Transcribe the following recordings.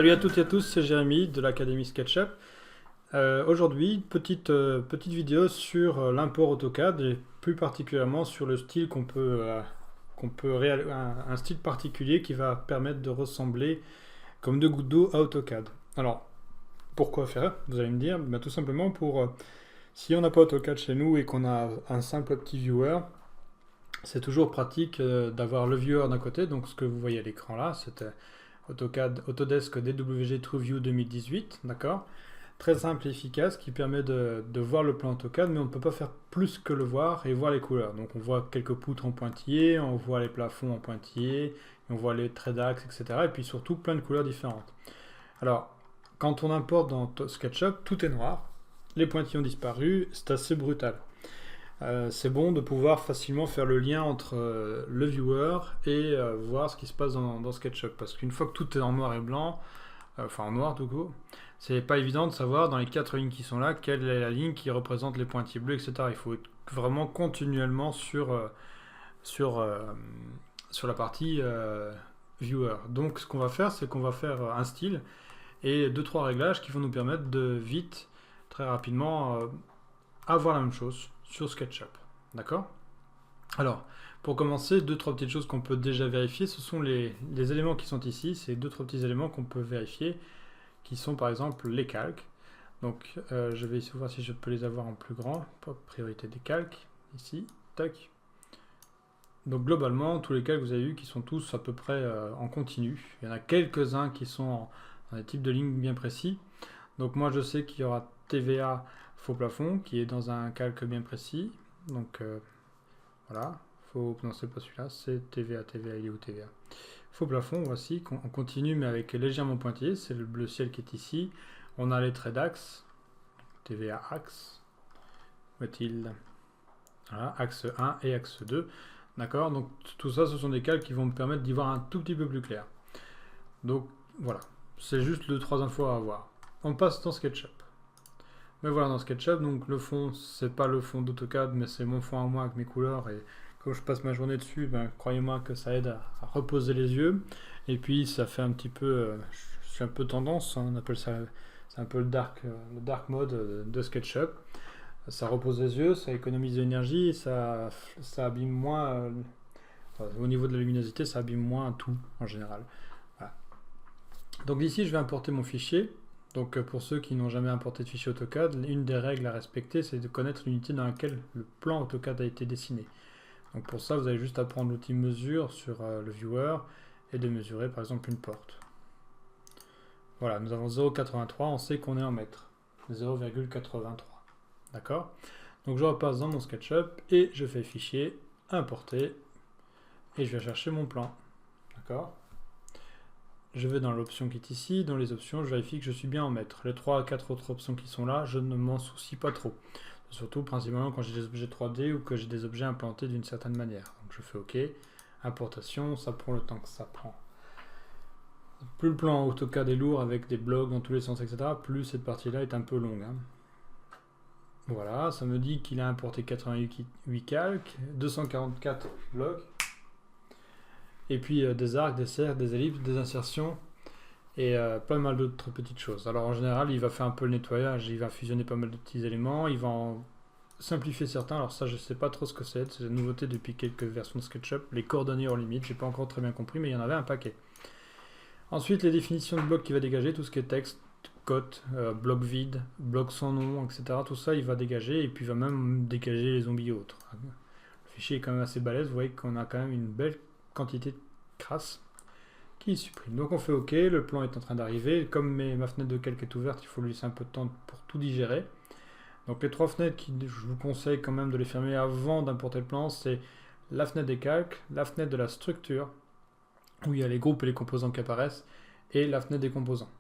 Salut à toutes et à tous, c'est Jérémy de l'Académie SketchUp. Aujourd'hui, petite vidéo sur l'import AutoCAD et plus particulièrement sur le style un style particulier qui va permettre de ressembler comme deux gouttes d'eau à AutoCAD. Alors, pourquoi faire? Vous allez me dire, tout simplement si on n'a pas AutoCAD chez nous et qu'on a un simple petit viewer, c'est toujours pratique d'avoir le viewer d'un côté, donc ce que vous voyez à l'écran là, c'était Autodesk DWG TrueView 2018, d'accord? Très simple et efficace qui permet de voir le plan AutoCAD, mais on ne peut pas faire plus que le voir et voir les couleurs. Donc on voit quelques poutres en pointillés, on voit les plafonds en pointillés, on voit les traits d'axe, etc. Et puis surtout plein de couleurs différentes. Alors, quand on importe dans SketchUp, tout est noir, les pointillés ont disparu, c'est assez brutal. C'est bon de pouvoir facilement faire le lien entre le viewer et voir ce qui se passe dans SketchUp. Parce qu'une fois que tout est en noir et blanc, enfin en noir tout court, c'est pas évident de savoir dans les 4 lignes qui sont là, quelle est la ligne qui représente les pointillés bleus, etc. Il faut être vraiment continuellement sur la partie viewer. Donc ce qu'on va faire, c'est qu'on va faire un style et 2-3 réglages qui vont nous permettre de vite, très rapidement, avoir la même chose sur SketchUp. D'accord? Alors, pour commencer, 2-3 petites choses qu'on peut déjà vérifier, ce sont les éléments qui sont ici, c'est 2-3 petits éléments qu'on peut vérifier, qui sont par exemple les calques. Donc, je vais essayer de voir si je peux les avoir en plus grand. Priorité des calques, ici, tac. Donc globalement, tous les calques, vous avez vu, qui sont tous à peu près en continu. Il y en a quelques-uns qui sont dans des types de lignes bien précis. Donc moi, je sais qu'il y aura TVA faux plafond qui est dans un calque bien précis. Donc voilà, non, c'est pas celui-là, c'est TVA, il est où TVA? Faux plafond, voici, on continue mais avec légèrement pointillé, c'est le bleu ciel qui est ici. On a les traits d'axe, TVA axe, où est-il? Voilà, axe 1 et axe 2. D'accord, donc tout ça, ce sont des calques qui vont me permettre d'y voir un tout petit peu plus clair. Donc voilà, c'est juste les 3 infos à avoir. On passe dans SketchUp. Mais voilà, dans SketchUp, donc le fond, c'est pas le fond d'AutoCAD, mais c'est mon fond à moi avec mes couleurs. Et quand je passe ma journée dessus, croyez-moi que ça aide à reposer les yeux. Et puis ça fait un petit peu, je suis un peu tendance, hein, on appelle ça, c'est un peu le dark mode de SketchUp. Ça repose les yeux, ça économise de l'énergie, et ça abîme moins, au niveau de la luminosité, ça abîme moins tout en général. Voilà. Donc ici, je vais importer mon fichier. Donc pour ceux qui n'ont jamais importé de fichier AutoCAD, une des règles à respecter, c'est de connaître l'unité dans laquelle le plan AutoCAD a été dessiné. Donc pour ça, vous avez juste à prendre l'outil mesure sur le viewer et de mesurer par exemple une porte. Voilà, nous avons 0,83, on sait qu'on est en mètres. 0,83. D'accord? Donc je repasse dans mon SketchUp et je fais fichier, importer, et je vais chercher mon plan. D'accord? Je vais dans l'option qui est ici, dans les options, je vérifie que je suis bien en mètres. Les 3 à 4 autres options qui sont là, je ne m'en soucie pas trop. Surtout, principalement, quand j'ai des objets 3D ou que j'ai des objets implantés d'une certaine manière. Donc je fais OK. Importation, ça prend le temps que ça prend. Plus le plan AutoCAD est lourd avec des blocs dans tous les sens, etc., plus cette partie-là est un peu longue. Hein. Voilà, ça me dit qu'il a importé 88 calques, 244 blocs. Et puis des arcs, des cercles, des ellipses, des insertions et pas mal d'autres petites choses. Alors en général, il va faire un peu le nettoyage, il va fusionner pas mal de petits éléments, il va en simplifier certains. Alors ça, je sais pas trop ce que c'est la nouveauté depuis quelques versions de SketchUp. Les coordonnées hors limite, j'ai pas encore très bien compris, mais il y en avait un paquet. Ensuite, les définitions de blocs qu'il va dégager, tout ce qui est texte, cote, bloc vide, bloc sans nom, etc. Tout ça, il va dégager et puis il va même dégager les zombies et autres. Le fichier est quand même assez balèze, vous voyez qu'on a quand même une belle quantité de crasse qui supprime. Donc on fait OK, le plan est en train d'arriver. Comme ma fenêtre de calque est ouverte, il faut lui laisser un peu de temps pour tout digérer. Donc les 3 fenêtres, je vous conseille quand même de les fermer avant d'importer le plan, c'est la fenêtre des calques, la fenêtre de la structure, où il y a les groupes et les composants qui apparaissent, et la fenêtre des composants.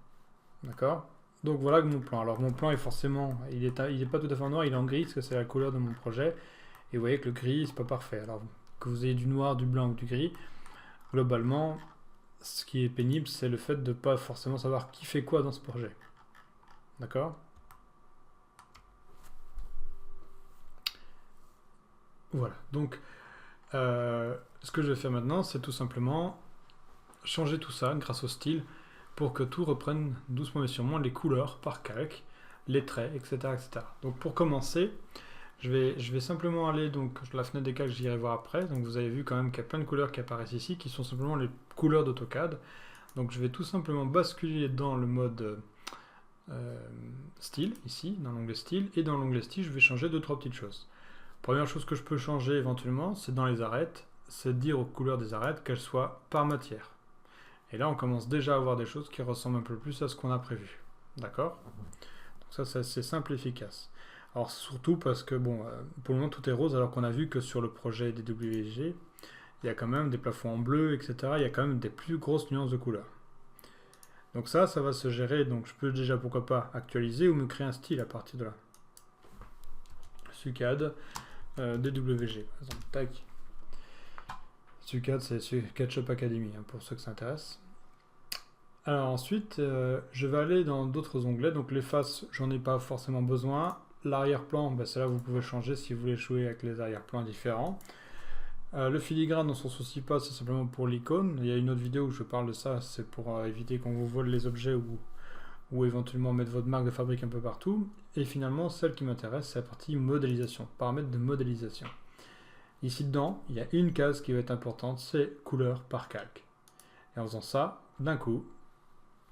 D'accord? Donc voilà mon plan. Alors mon plan est forcément, il est pas tout à fait en noir, il est en gris, parce que c'est la couleur de mon projet. Et vous voyez que le gris, c'est pas parfait. Alors que vous ayez du noir, du blanc ou du gris, globalement, ce qui est pénible, c'est le fait de ne pas forcément savoir qui fait quoi dans ce projet. D'accord? Voilà. Donc, ce que je vais faire maintenant, c'est tout simplement changer tout ça grâce au style. pour que tout reprenne doucement mais sûrement les couleurs par calque, les traits, etc. etc. Donc pour commencer, je vais simplement aller, donc la fenêtre des calques, j'irai voir après. Donc vous avez vu quand même qu'il y a plein de couleurs qui apparaissent ici, qui sont simplement les couleurs d'AutoCAD. Donc je vais tout simplement basculer dans le mode style, ici, dans l'onglet style, et dans l'onglet style, je vais changer 2-3 petites choses. Première chose que je peux changer éventuellement, c'est dans les arêtes, c'est de dire aux couleurs des arêtes qu'elles soient par matière. Et là, on commence déjà à avoir des choses qui ressemblent un peu plus à ce qu'on a prévu. D'accord? Donc ça, c'est assez simple et efficace. Alors surtout parce que, bon, pour le moment, tout est rose, alors qu'on a vu que sur le projet DWG, il y a quand même des plafonds en bleu, etc. Il y a quand même des plus grosses nuances de couleurs. Donc ça va se gérer. Donc je peux déjà, pourquoi pas, actualiser ou me créer un style à partir de là. SUCAD, DWG, par exemple. Tac. SUCAD, c'est SketchUp Academy, hein, pour ceux que ça intéresse. Alors ensuite, je vais aller dans d'autres onglets. Donc les faces, j'en ai pas forcément besoin. L'arrière-plan, ben, c'est là où vous pouvez changer si vous voulez jouer avec les arrière-plans différents. Le filigrane, on s'en soucie pas, c'est simplement pour l'icône. Il y a une autre vidéo où je parle de ça, c'est pour éviter qu'on vous vole les objets ou éventuellement mettre votre marque de fabrique un peu partout. Et finalement, celle qui m'intéresse, c'est la partie modélisation, paramètres de modélisation. Ici dedans, il y a une case qui va être importante, c'est couleur par calque. Et en faisant ça, d'un coup,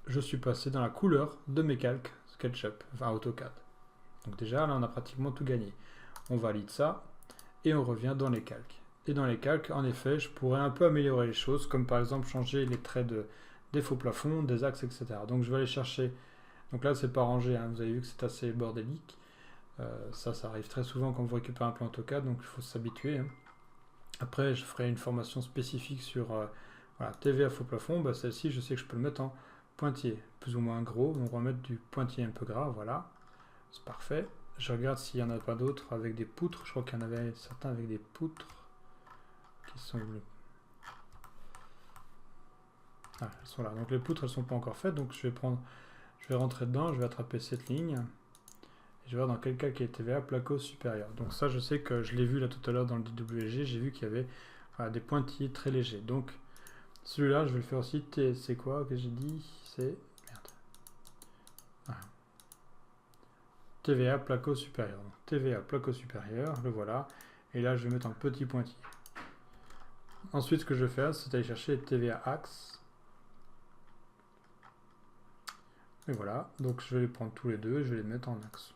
je suis passé dans la couleur de mes calques SketchUp, enfin AutoCAD. Donc déjà, là, on a pratiquement tout gagné. On valide ça et on revient dans les calques. Et dans les calques, en effet, je pourrais un peu améliorer les choses, comme par exemple changer les traits des faux plafonds, des axes, etc. Donc je vais aller chercher. Donc là, c'est pas rangé, hein. Vous avez vu que c'est assez bordélique. Ça arrive très souvent quand vous récupérez un plan AutoCAD, donc il faut s'habituer. Hein. Après, je ferai une formation spécifique sur voilà, TVA faux plafond. Bah, celle-ci, je sais que je peux le mettre en pointillé, plus ou moins gros. Donc on va mettre du pointillé un peu gras, voilà. C'est parfait. Je regarde s'il n'y en a pas d'autres avec des poutres. Je crois qu'il y en avait certains avec des poutres qui sont... Ah, elles sont là. Donc les poutres, elles sont pas encore faites. Donc je vais rentrer dedans, je vais attraper cette ligne. Et je vais voir dans quel cas qui est TVA, placo supérieur. Donc ça, je sais que je l'ai vu là tout à l'heure dans le DWG. J'ai vu qu'il y avait voilà, des pointillés très légers. Donc celui-là, je vais le faire aussi. C'est quoi que j'ai dit? C'est... Merde. Ah. TVA placo supérieur. Donc, TVA placo supérieur, le voilà. Et là, je vais mettre un petit pointillé. Ensuite, ce que je vais faire, c'est aller chercher TVA axe. Et voilà. Donc, je vais les prendre tous les deux et je vais les mettre en axe.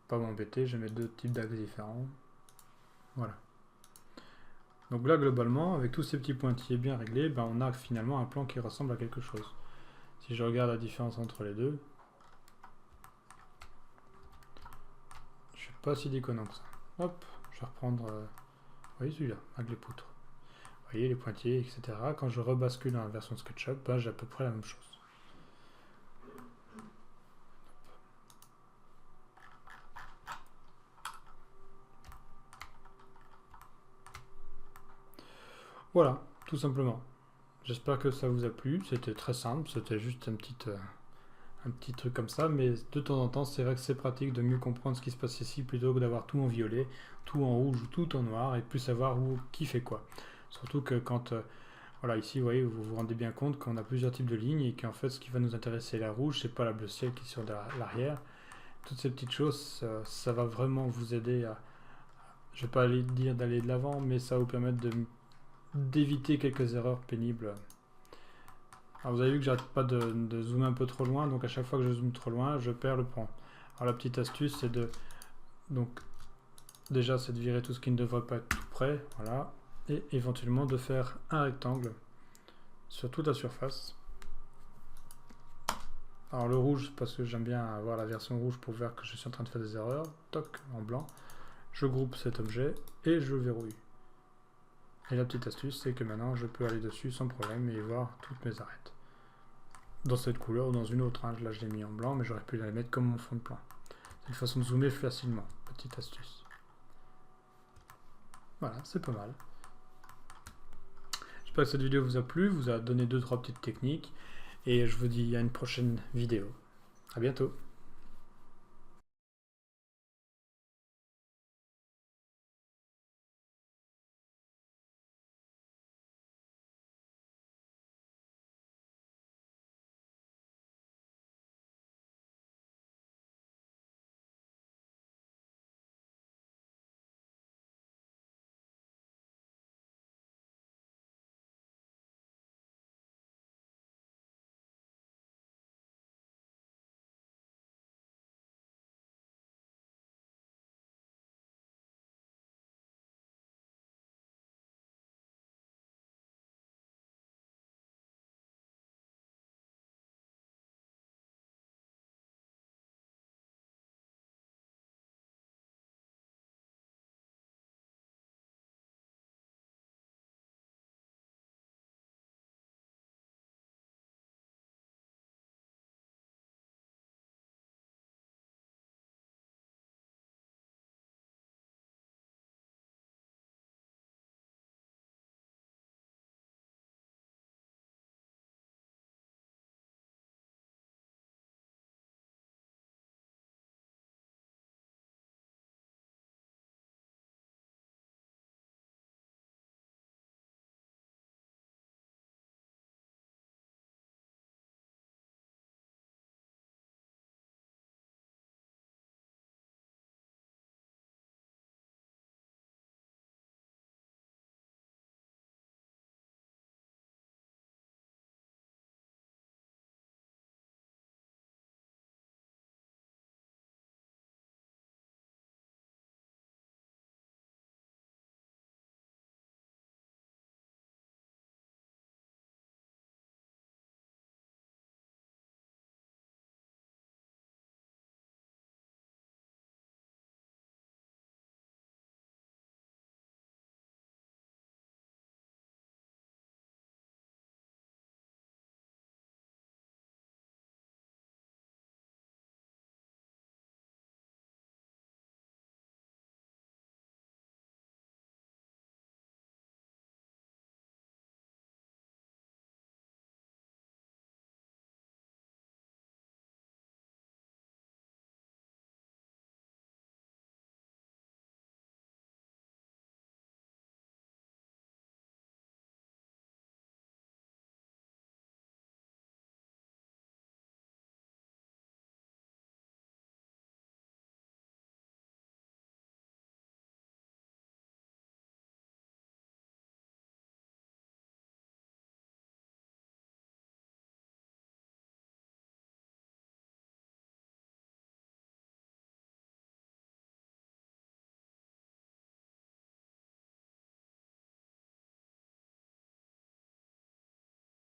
Pas m'embêter, je vais mettre deux types d'axes différents. Voilà. Donc là, globalement, avec tous ces petits pointillés bien réglés, ben, on a finalement un plan qui ressemble à quelque chose. Si je regarde la différence entre les deux, je suis pas si déconnant que ça. Hop, je vais reprendre, vous voyez celui-là, avec les poutres. Vous voyez les pointillés, etc. Quand je rebascule dans la version SketchUp, ben, j'ai à peu près la même chose. Voilà, tout simplement. J'espère que ça vous a plu. C'était très simple, c'était juste un petit truc comme ça, mais de temps en temps, c'est vrai que c'est pratique de mieux comprendre ce qui se passe ici plutôt que d'avoir tout en violet, tout en rouge ou tout en noir et plus savoir qui fait quoi. Surtout que quand, voilà, ici, vous voyez, vous vous rendez bien compte qu'on a plusieurs types de lignes et qu'en fait, ce qui va nous intéresser, la rouge, c'est pas la bleu ciel qui est sur l'arrière. Toutes ces petites choses, ça va vraiment vous aider à, je vais pas aller dire d'aller de l'avant, mais ça va vous permettre d'éviter quelques erreurs pénibles. Alors vous avez vu que j'arrête pas de zoomer un peu trop loin, donc à chaque fois que je zoome trop loin, je perds le plan. Alors la petite astuce, c'est donc déjà c'est de virer tout ce qui ne devrait pas être tout près, voilà, et éventuellement de faire un rectangle sur toute la surface. Alors le rouge, parce que j'aime bien avoir la version rouge pour voir que je suis en train de faire des erreurs, toc, en blanc, je groupe cet objet et je le verrouille. Et la petite astuce, c'est que maintenant, je peux aller dessus sans problème et voir toutes mes arêtes. Dans cette couleur ou dans une autre. Hein. Là, je l'ai mis en blanc, mais j'aurais pu la mettre comme mon fond de plan. C'est une façon de zoomer facilement. Petite astuce. Voilà, c'est pas mal. J'espère que cette vidéo vous a plu, vous a donné 2-3 petites techniques. Et je vous dis à une prochaine vidéo. À bientôt.